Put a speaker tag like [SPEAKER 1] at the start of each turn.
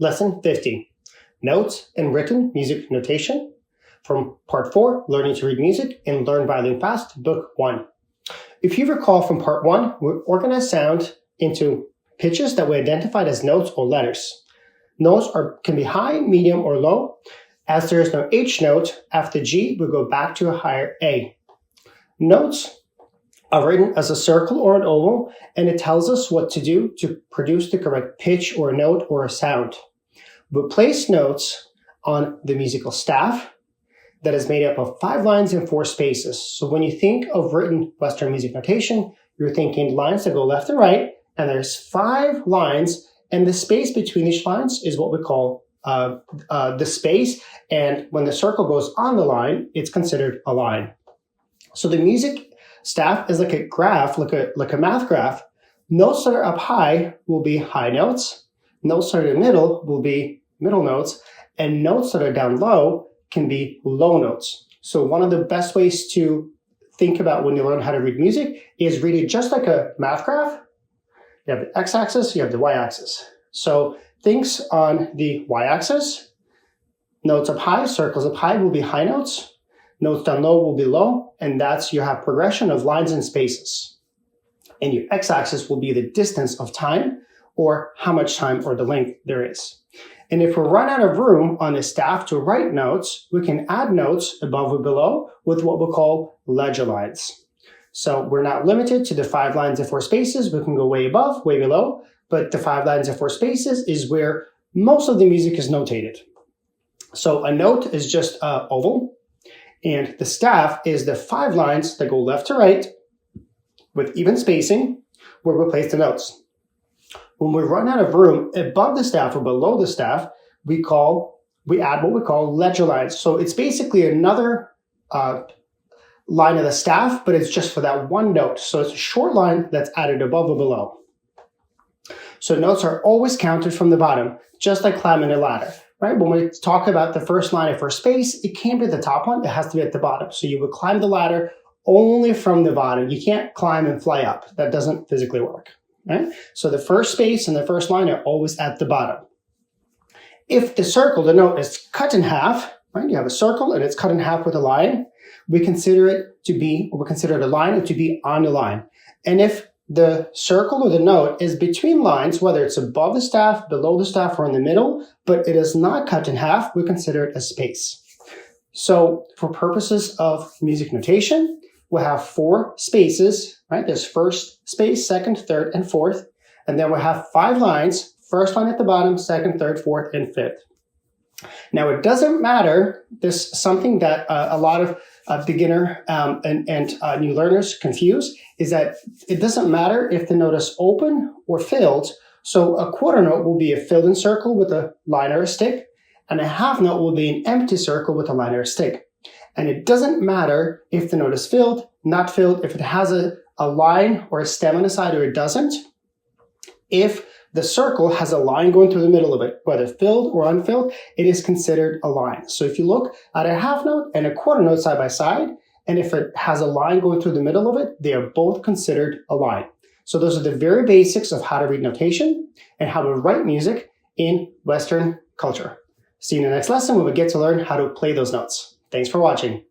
[SPEAKER 1] Lesson 50, Notes and Written Music Notation, from Part 4, Learning to Read Music and Learn Violin Fast, Book 1. If you recall from Part 1, we organized sound into pitches that we identified as notes or letters. Notes can be high, medium, or low. As there is no H note, after G, we go back to a higher A. Notes are written as a circle or an oval, and it tells us what to do to produce the correct pitch or a note or a sound. We place notes on the musical staff that is made up of 5 lines and 4 spaces. So when you think of written Western music notation, you're thinking lines that go left and right, and there's 5 lines, and the space between each lines is what we call the space, and when the circle goes on the line, it's considered a line. So the music staff is like a graph, like a math graph. Notes that are up high will be high notes. Notes that are in the middle will be middle notes, and notes that are down low can be low notes. So one of the best ways to think about when you learn how to read music is read it just like a math graph. You have the x-axis, you have the y-axis. So things on the y-axis, notes up high, circles up high will be high notes. Notes down low will be low, and that's you have progression of lines and spaces. And your x-axis will be the distance of time, or how much time or the length there is. And if we run out of room on the staff to write notes, we can add notes above or below with what we call ledger lines. So we're not limited to the 5 lines and 4 spaces. We can go way above, way below, but the 5 lines and 4 spaces is where most of the music is notated. So a note is just an oval, and the staff is the 5 lines that go left to right with even spacing where we place the notes. When we run out of room above the staff or below the staff, we add what we call ledger lines. So it's basically another line of the staff, but it's just for that one note. So it's a short line that's added above or below. So notes are always counted from the bottom, just like climbing a ladder, right? When we talk about the first line of first space, it can't be the top one, it has to be at the bottom. So you would climb the ladder only from the bottom. You can't climb and fly up. That doesn't physically work. Right? So the first space and the first line are always at the bottom. If the circle, the note, is cut in half, right? You have a circle and it's cut in half with a line, we consider it a line or to be on the line. And if the circle or the note is between lines, whether it's above the staff, below the staff, or in the middle, but it is not cut in half, we consider it a space. So for purposes of music notation, we'll have 4 spaces, right? There's first space, second, third, and fourth. And then we'll have 5 lines, first line at the bottom, second, third, fourth, and fifth. Now, it doesn't matter. There's something that a lot of beginner and new learners confuse, is that it doesn't matter if the note is open or filled. So a quarter note will be a filled-in circle with a line or a stick, and a half note will be an empty circle with a line or a stick. And it doesn't matter if the note is filled, not filled, if it has a line or a stem on the side or it doesn't. If the circle has a line going through the middle of it, whether filled or unfilled, it is considered a line. So if you look at a half note and a quarter note side by side, and if it has a line going through the middle of it, they are both considered a line. So those are the very basics of how to read notation and how to write music in Western culture. See you in the next lesson when we get to learn how to play those notes. Thanks for watching.